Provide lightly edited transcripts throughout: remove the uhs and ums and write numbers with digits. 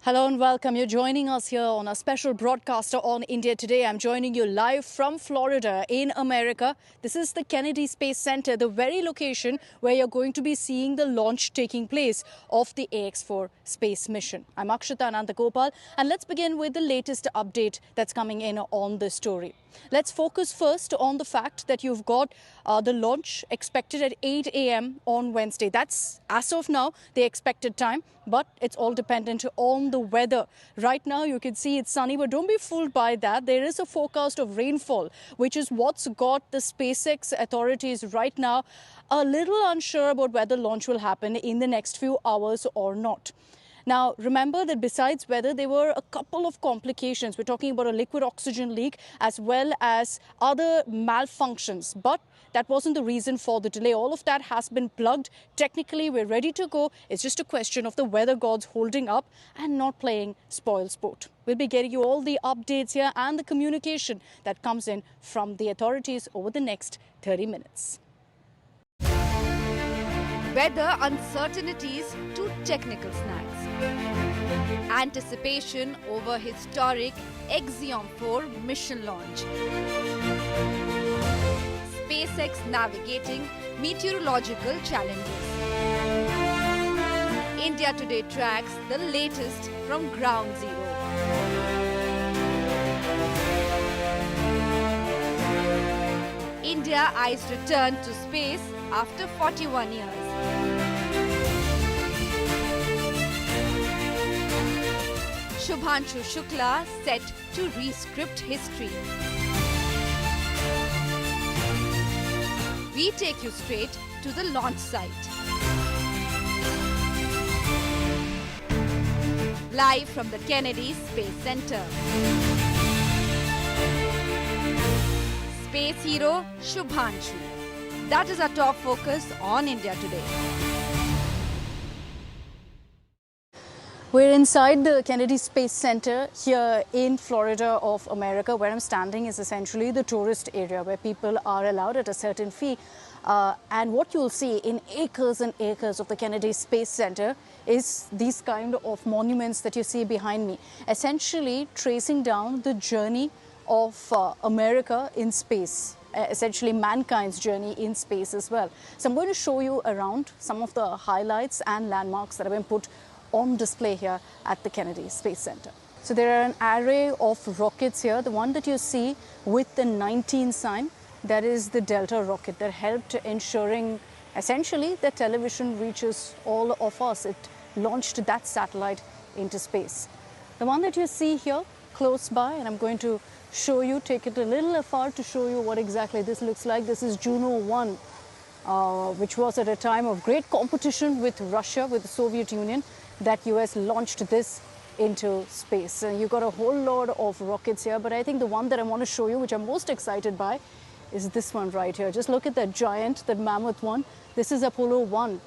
Hello and welcome. You're joining us here on a special broadcaster on India Today. I'm joining you live from Florida in America. This is the Kennedy Space Center, the very location where you're going to be seeing the launch taking place of the AX-4 space mission. I'm Akshita Anandagopal, and let's begin with the latest update that's coming in on this story. Let's focus first on the fact that you've got the launch expected at 8 a.m. on Wednesday. That's, as of now, the expected time, but it's all dependent on the weather. Right now, you can see it's sunny, but don't be fooled by that. There is a forecast of rainfall, which is what's got the SpaceX authorities right now a little unsure about whether launch will happen in the next few hours or not. Now, remember that besides weather, there were a couple of complications. We're talking about a liquid oxygen leak as well as other malfunctions. But that wasn't the reason for the delay. All of that has been plugged. Technically, we're ready to go. It's just a question of the weather gods holding up and not playing spoil sport. We'll be getting you all the updates here and the communication that comes in from the authorities over the next 30 minutes. Weather uncertainties to technical snags. Anticipation over historic AXIOM-4 mission launch. SpaceX navigating meteorological challenges. India Today tracks the latest from ground zero. India eyes return to space after 41 years. Shubhanshu Shukla set to re-script history. We take you straight to the launch site. Live from the Kennedy Space Center. Space hero Shubhanshu. That is our top focus on India Today. We're inside the Kennedy Space Center here in Florida of America. Where I'm standing is essentially the tourist area where people are allowed at a certain fee. And what you'll see in acres and acres of the Kennedy Space Center is these kind of monuments that you see behind me, essentially tracing down the journey of America in space. Essentially mankind's journey in space as well. So I'm going to show you around some of the highlights and landmarks that have been put on display here at the Kennedy Space Center. So there are an array of rockets here. The one that you see with the 19 sign, that is the Delta rocket that helped ensuring essentially that television reaches all of us. It launched that satellite into space. The one that you see here close by, and I'm going to show you, take it a little afar to show you what exactly this looks like. This is Juno 1, which was at a time of great competition with Russia, with the Soviet Union, that US launched this into space. And you've got a whole lot of rockets here, but I think the one that I want to show you, which I'm most excited by, is this one right here. Just look at that giant, that mammoth one. This is Apollo 1,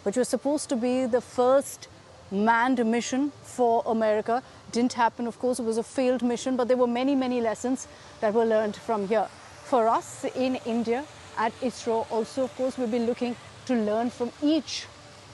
which was supposed to be the first manned mission for America. Didn't happen, of course. It was a failed mission, but there were many, many lessons that were learned from here. For us in India at ISRO, also, of course, we'll be looking to learn from each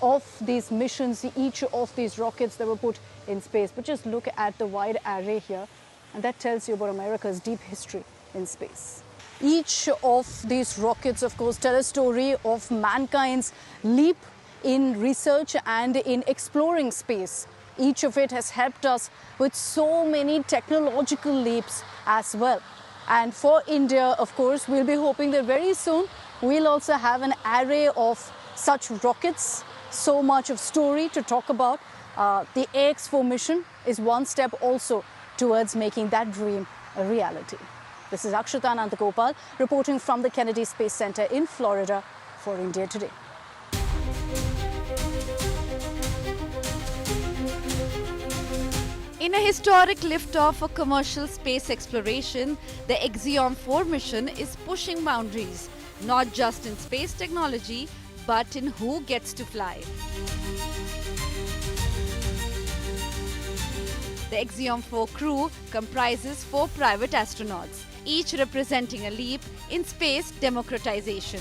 of these missions, each of these rockets that were put in space. But just look at the wide array here, and that tells you about America's deep history in space. Each of these rockets, of course, tell a story of mankind's leap in research and in exploring space. Each of it has helped us with so many technological leaps as well. And for India, of course, we'll be hoping that very soon we'll also have an array of such rockets. So much of story to talk about. The AX-4 mission is one step also towards making that dream a reality. This is Akshita Anandagopal reporting from the Kennedy Space Center in Florida for India Today. In a historic liftoff for commercial space exploration, the AXIOM-4 mission is pushing boundaries, not just in space technology, but in who gets to fly. The AXIOM-4 crew comprises 4 private astronauts, each representing a leap in space democratization.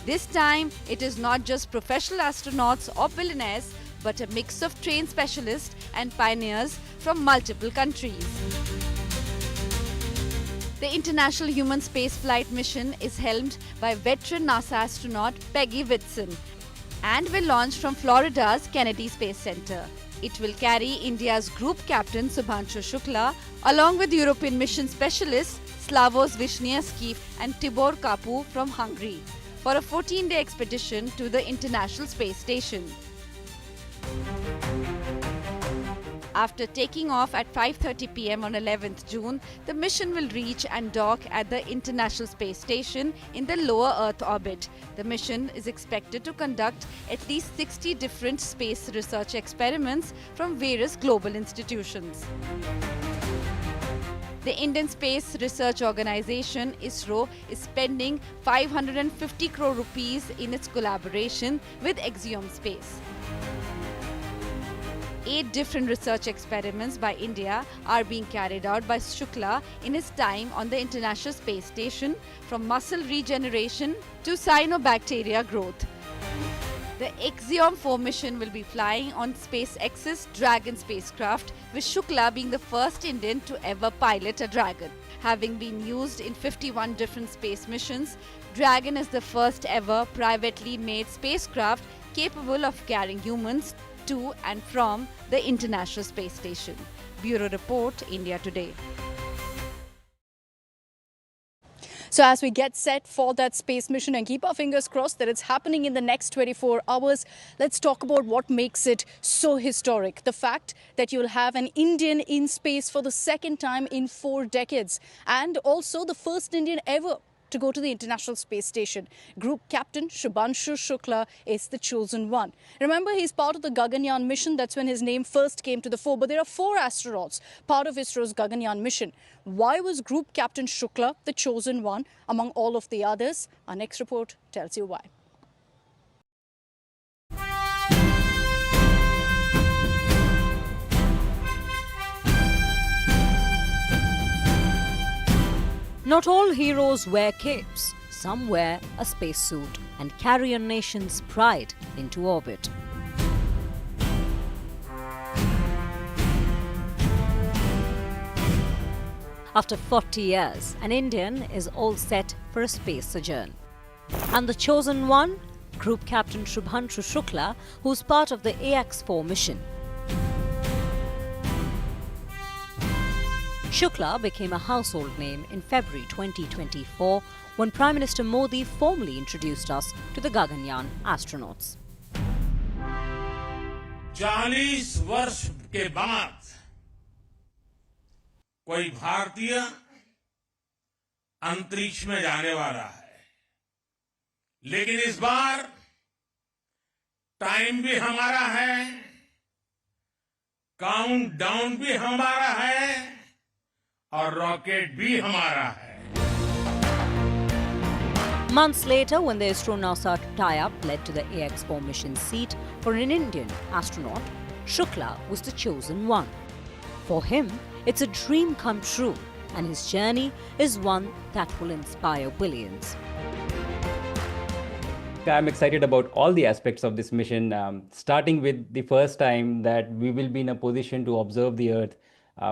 This time, it is not just professional astronauts or billionaires, but a mix of trained specialists and pioneers from multiple countries. The International Human Spaceflight mission is helmed by veteran NASA astronaut Peggy Whitson and will launch from Florida's Kennedy Space Center. It will carry India's Group Captain Shubhanshu Shukla along with European mission specialists Slavos Wisniewski and Tibor Kapu from Hungary for a 14-day expedition to the International Space Station. After taking off at 5:30 p.m. on 11th June, the mission will reach and dock at the International Space Station in the lower Earth orbit. The mission is expected to conduct at least 60 different space research experiments from various global institutions. The Indian Space Research Organization, ISRO, is spending 550 crore rupees in its collaboration with Axiom-Space. 8 different research experiments by India are being carried out by Shukla in his time on the International Space Station, from muscle regeneration to cyanobacteria growth. The AXIOM-4 mission will be flying on SpaceX's Dragon spacecraft, with Shukla being the first Indian to ever pilot a Dragon. Having been used in 51 different space missions, Dragon is the first ever privately made spacecraft capable of carrying humans to and from the International Space Station. Bureau Report, India Today. So as we get set for that space mission and keep our fingers crossed that it's happening in the next 24 hours, let's talk about what makes it so historic. The fact that you'll have an Indian in space for the second time in 4 decades, and also the first Indian ever to go to the International Space Station. Group Captain Shubhanshu Shukla is the chosen one. Remember, he's part of the Gaganyaan mission. That's when his name first came to the fore. But there are 4 astronauts part of ISRO's Gaganyaan mission. Why was Group Captain Shukla the chosen one among all of the others? Our next report tells you why. Not all heroes wear capes. Some wear a spacesuit and carry a nation's pride into orbit. After 40 years, an Indian is all set for a space sojourn. And the chosen one? Group Captain Shubhanshu Shukla, who's part of the AX-4 mission. Shukla became a household name in February 2024 when Prime Minister Modi formally introduced us to the Gaganyaan astronauts. 40 वर्ष के बाद कोई भारतीय अंतरिक्ष में जाने वाला है, लेकिन इस बार टाइम भी हमारा है, काउंटडाउन भी हमारा है और रॉकेट भी हमारा है. Months later, when the ISRO-NASA tie-up led to the AX-4 mission seat for an Indian astronaut, Shukla was the chosen one. For him, it's a dream come true, and his journey is one that will inspire billions. I'm excited about all the aspects of this mission, starting with the first time that we will be in a position to observe the Earth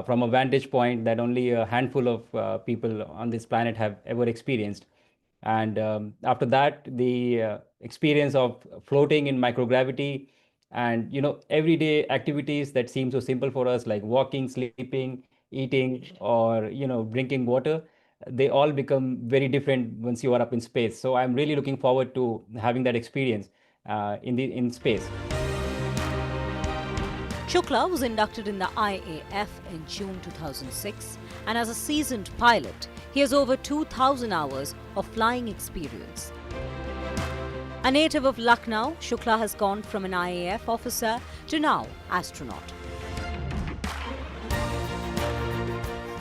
from a vantage point that only a handful of people on this planet have ever experienced. And after that, the experience of floating in microgravity and, everyday activities that seem so simple for us, like walking, sleeping, eating, or, drinking water, they all become very different once you are up in space. So I'm really looking forward to having that experience in space. Shukla was inducted in the IAF in June 2006, and as a seasoned pilot, he has over 2,000 hours of flying experience. A native of Lucknow, Shukla has gone from an IAF officer to now astronaut.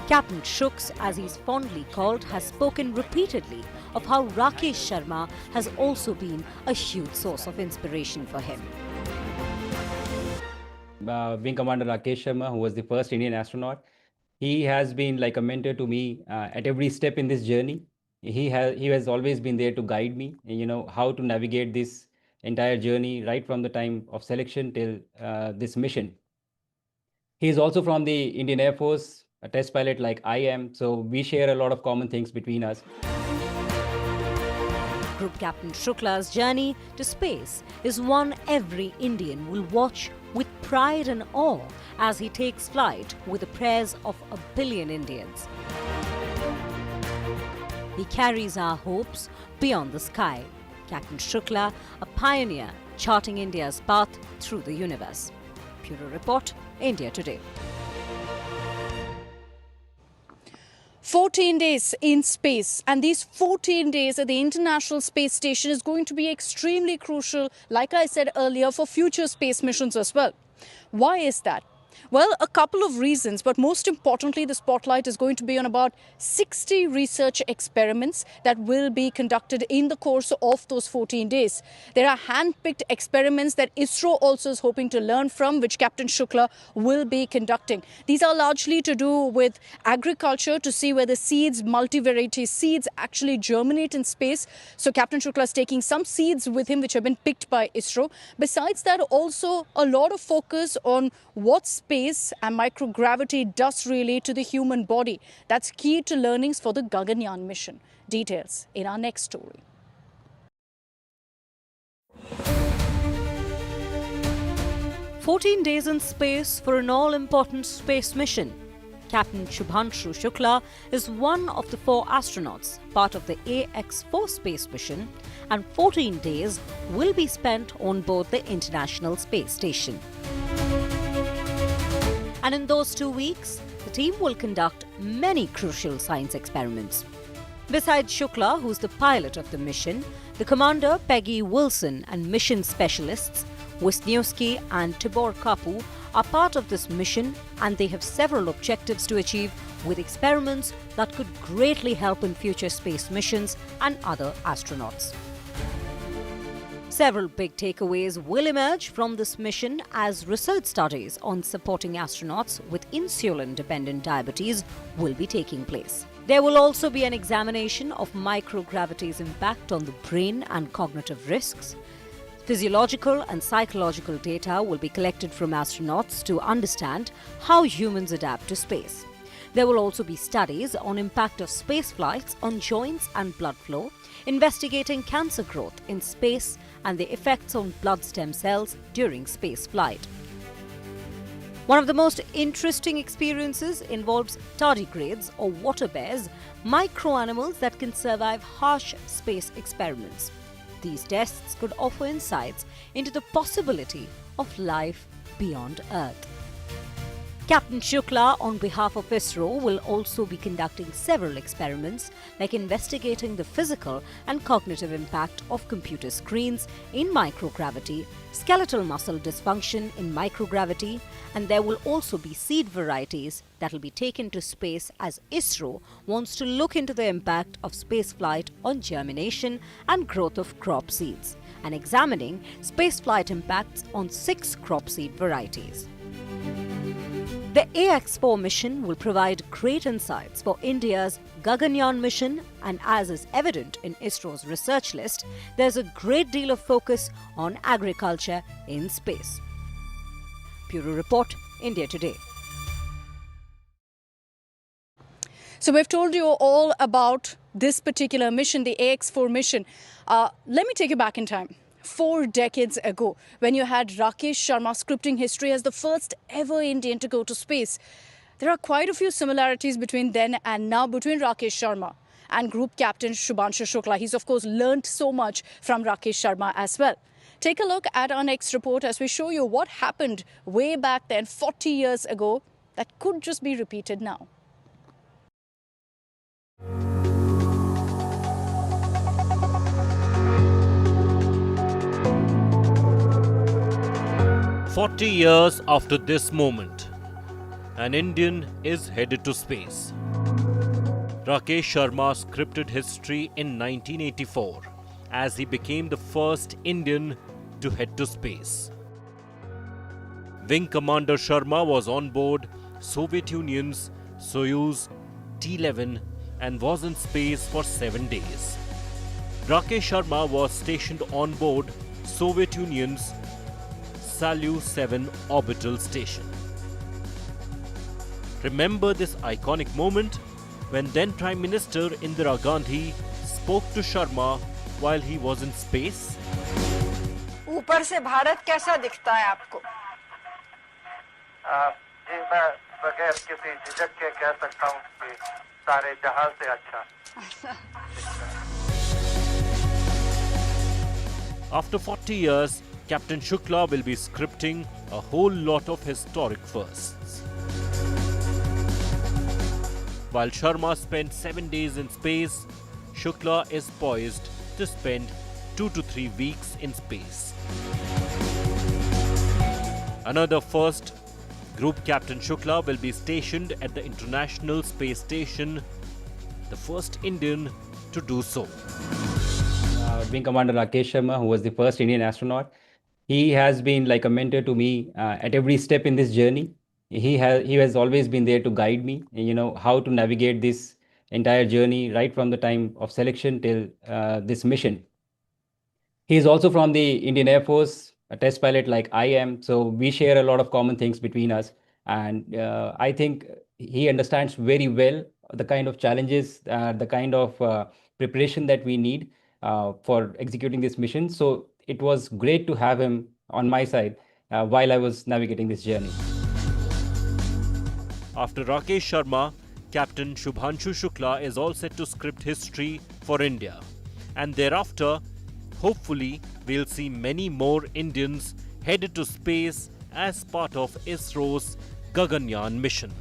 Captain Shuks, as he's fondly called, has spoken repeatedly of how Rakesh Sharma has also been a huge source of inspiration for him. Wing Commander Rakesh Sharma, who was the first Indian astronaut, he has been like a mentor to me at every step in this journey. He has always been there to guide me, how to navigate this entire journey right from the time of selection till this mission. He is also from the Indian Air Force, a test pilot like I am, so we share a lot of common things between us. Group Captain Shukla's journey to space is one every Indian will watch with pride and awe as he takes flight with the prayers of 1 billion Indians. He carries our hopes beyond the sky. Captain Shukla, a pioneer charting India's path through the universe. Bureau Report, India Today. 14 days in space, and these 14 days at the International Space Station is going to be extremely crucial, like I said earlier, for future space missions as well. Why is that? Well, a couple of reasons, but most importantly, the spotlight is going to be on about 60 research experiments that will be conducted in the course of those 14 days. There are hand-picked experiments that ISRO also is hoping to learn from, which Captain Shukla will be conducting. These are largely to do with agriculture, to see whether seeds, multivariety seeds, actually germinate in space. So Captain Shukla is taking some seeds with him which have been picked by ISRO. Besides that, also a lot of focus on what space and microgravity does relate to the human body. That's key to learnings for the Gaganyaan mission. Details in our next story. "14 days in space for an all-important space mission." Captain Shubhanshu Shukla is one of the 4 astronauts part of the AX-4 space mission, and 14 days will be spent on board the International Space Station. And in those 2 weeks, the team will conduct many crucial science experiments. Besides Shukla, who's the pilot of the mission, the commander Peggy Wilson and mission specialists Wisniewski and Tibor Kapu are part of this mission, and they have several objectives to achieve with experiments that could greatly help in future space missions and other astronauts. Several big takeaways will emerge from this mission as research studies on supporting astronauts with insulin-dependent diabetes will be taking place. There will also be an examination of microgravity's impact on the brain and cognitive risks. Physiological and psychological data will be collected from astronauts to understand how humans adapt to space. There will also be studies on impact of space flights on joints and blood flow, investigating cancer growth in space and the effects on blood stem cells during space flight. One of the most interesting experiences involves tardigrades or water bears, microanimals that can survive harsh space experiments. These tests could offer insights into the possibility of life beyond Earth. Captain Shukla, on behalf of ISRO, will also be conducting several experiments like investigating the physical and cognitive impact of computer screens in microgravity, skeletal muscle dysfunction in microgravity, and there will also be seed varieties that will be taken to space as ISRO wants to look into the impact of spaceflight on germination and growth of crop seeds, and examining spaceflight impacts on 6 crop seed varieties. The AX-4 mission will provide great insights for India's Gaganyaan mission, and as is evident in ISRO's research list, there's a great deal of focus on agriculture in space. Bureau Report, India Today. So we've told you all about this particular mission, the AX-4 mission. Let me take you back in time. 4 decades ago, when you had Rakesh Sharma scripting history as the first ever Indian to go to space. There are quite a few similarities between then and now, between Rakesh Sharma and Group Captain Shubhanshu Shukla. He's of course learnt so much from Rakesh Sharma as well. Take a look at our next report as we show you what happened way back then, 40 years ago, that could just be repeated now. "40 years after this moment, an Indian is headed to space." Rakesh Sharma scripted history in 1984 as he became the first Indian to head to space. Wing Commander Sharma was on board Soviet Union's Soyuz T-11 and was in space for 7 days. Rakesh Sharma was stationed on board Soviet Union's Salyut-7 orbital station. Remember this iconic moment when then Prime Minister Indira Gandhi spoke to Sharma while he was in space? ऊपर से भारत कैसा दिखता है आपको? जी मैं बगैर किसी झिझक के कह सकता हूँ कि सारे जहां से अच्छा। After 40 years, Captain Shukla will be scripting a whole lot of historic firsts. While Sharma spent 7 days in space, Shukla is poised to spend 2 to 3 weeks in space. Another first, Group Captain Shukla will be stationed at the International Space Station, the first Indian to do so. Wing Commander Rakesh Sharma, who was the first Indian astronaut, he has been like a mentor to me at every step in this journey. He has always been there to guide me, how to navigate this entire journey right from the time of selection till this mission. He is also from the Indian Air Force, a test pilot like I am, so we share a lot of common things between us. And I think he understands very well the kind of challenges, the kind of preparation that we need for executing this mission. So it was great to have him on my side while I was navigating this journey. After Rakesh Sharma, Captain Shubhanshu Shukla is all set to script history for India. And thereafter, hopefully, we'll see many more Indians headed to space as part of ISRO's Gaganyaan mission.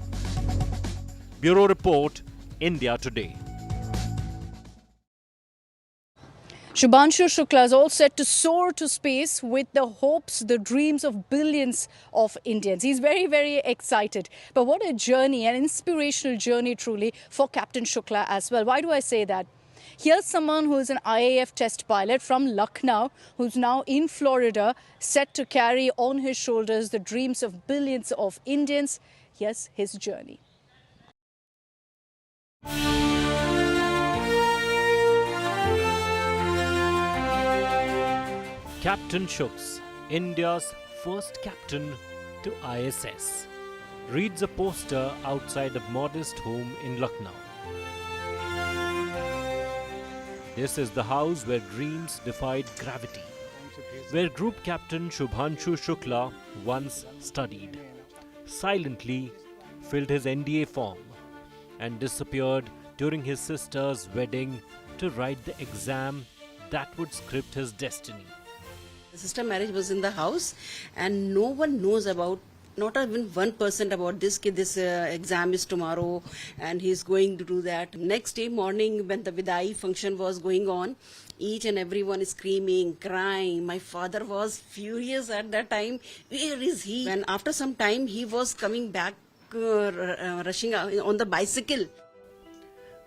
Bureau Report, India Today. Shubhanshu Shukla is all set to soar to space with the hopes, the dreams of billions of Indians. He's very, very excited. But what a journey, an inspirational journey truly for Captain Shukla as well. Why do I say that? Here's someone who is an IAF test pilot from Lucknow, who's now in Florida, set to carry on his shoulders the dreams of billions of Indians. Here's his journey. Captain Shuks, India's first captain to ISS, reads a poster outside a modest home in Lucknow. This is the house where dreams defied gravity, where Group Captain Shubhanshu Shukla once studied, silently filled his NDA form, and disappeared during his sister's wedding to write the exam that would script his destiny. The sister marriage was in the house and no one knows about, not even 1% about this, this exam is tomorrow and he's going to do that. Next day morning when the Vidai function was going on, each and everyone is screaming, crying. My father was furious at that time. Where is he? And after some time he was coming back, rushing on the bicycle.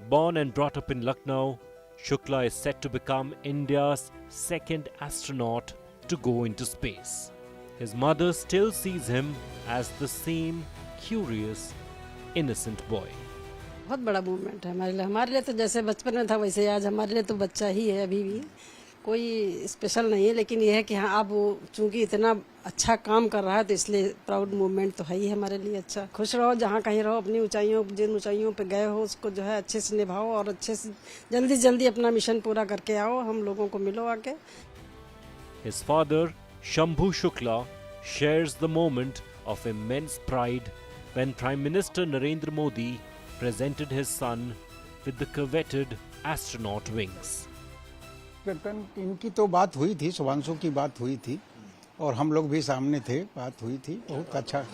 Born and brought up in Lucknow, Shukla is set to become India's second astronaut to go into space. His mother still sees him as the same curious, innocent boy. बहुत बड़ा movement है हमारे लिए तो जैसे बचपन में था वैसे आज हमारे लिए तो बच्चा ही है अभी भी कोई स्पेशल नहीं है लेकिन यह है कि हाँ अब वो चूंकि इतना अच्छा काम कर रहा है तो इसलिए प्राउड मूवमेंट तो है ही हमारे लिए अच्छा खुश रहो जहाँ कहीं रहो अपनी ऊंचाइयों जिन ऊंचाइयों पे गए हो उसको जो है अच्छे से निभाओ और अच्छे से जल्दी जल्दी अपना मिशन पूरा करके आओ हम लोगों को मिलो आके. His father, Shambhu Shukla, shares the moment of immense pride when Prime Minister Narendra Modi presented his son with the coveted astronaut wings. इनकी तो बात हुई थी, शुभांशु की बात हुई थी और हम लोग भी सामने थे, बात हुई थी, बहुत अच्छा.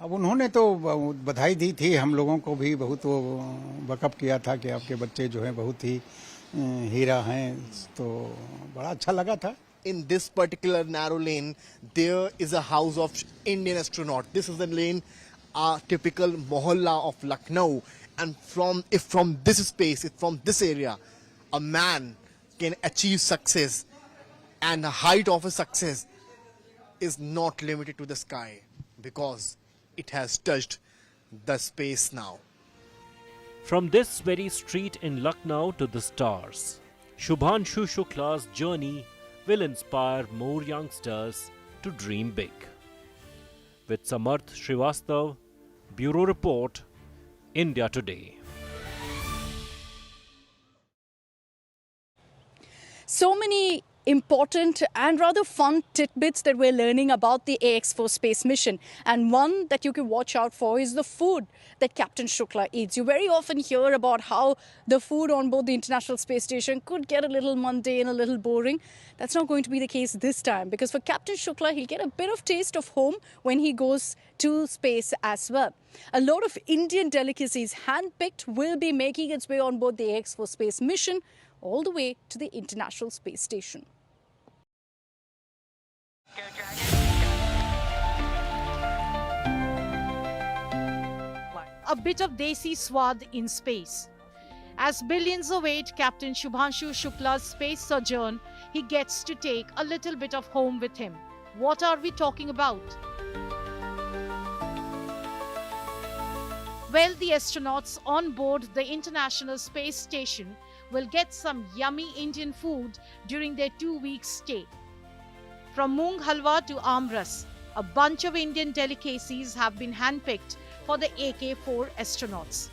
अब उन्होंने तो बधाई दी थी, हम लोगों को भी बहुत वो बकअप किया था कि आपके बच्चे जो हैं बहुत ही हीरा हैं, तो बड़ा अच्छा लगा था. In this particular narrow lane, there is a house of Indian astronaut. This is the lane, a typical mohalla of Lucknow. And from this space, from this area, a man can achieve success. And the height of his success is not limited to the sky because it has touched the space now. From this very street in Lucknow to the stars, Shubhanshu Shukla's journey will inspire more youngsters to dream big. With Samarth Srivastav, Bureau Report, India Today. So many important and rather fun tidbits that we're learning about the AX4 space mission. And one that you can watch out for is the food that Captain Shukla eats. You very often hear about how the food on board the International Space Station could get a little mundane, a little boring. That's not going to be the case this time, because for Captain Shukla, he'll get a bit of taste of home when he goes to space as well. A lot of Indian delicacies, handpicked, will be making its way on board the AX4 space mission all the way to the International Space Station. A bit of desi swad in space. As billions await Captain Shubhanshu Shukla's space sojourn, he gets to take a little bit of home with him. What are we talking about? Well, the astronauts on board the International Space Station will get some yummy Indian food during their 2-week stay. From moong halwa to amras, a bunch of Indian delicacies have been handpicked for the AK-4 astronauts.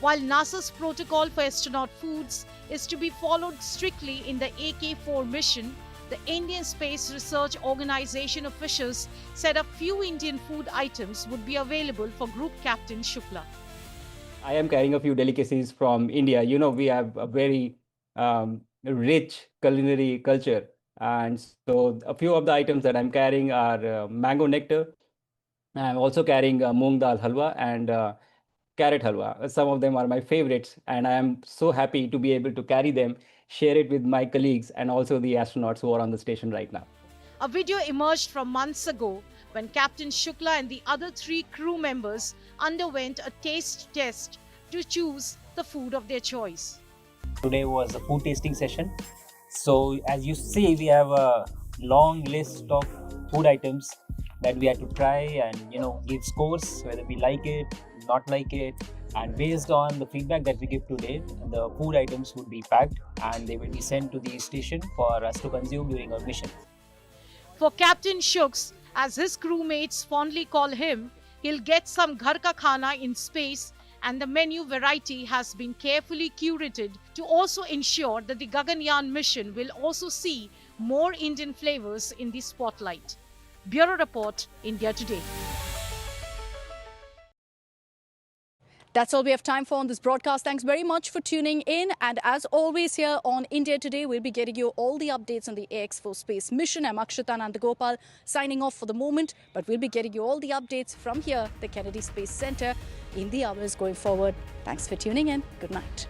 While NASA's protocol for astronaut foods is to be followed strictly in the AK-4 mission, the Indian Space Research Organization officials said a few Indian food items would be available for Group Captain Shukla. I am carrying a few delicacies from India. You know, we have a very rich culinary culture. And so a few of the items that I'm carrying are mango nectar. I'm also carrying moong dal halwa and carrot halwa. Some of them are my favorites, and I am so happy to be able to carry them, share it with my colleagues and also the astronauts who are on the station right now. A video emerged from months ago when Captain Shukla and the other 3 crew members underwent a taste test to choose the food of their choice. Today was a food tasting session. So as you see, we have a long list of food items that we had to try and give scores, whether we like it, not like it. And based on the feedback that we give today, the food items would be packed and they will be sent to the station for us to consume during our mission. For Captain Shuks, as his crewmates fondly call him, he'll get some ghar ka khana in space, and the menu variety has been carefully curated to also ensure that the Gaganyaan mission will also see more Indian flavors in the spotlight. Bureau Report, India Today. That's all we have time for on this broadcast. Thanks very much for tuning in. And as always here on India Today, we'll be getting you all the updates on the AX4 space mission. I'm Akshita Nandagopal signing off for the moment, but we'll be getting you all the updates from here, the Kennedy Space Center, in the hours going forward. Thanks for tuning in. Good night.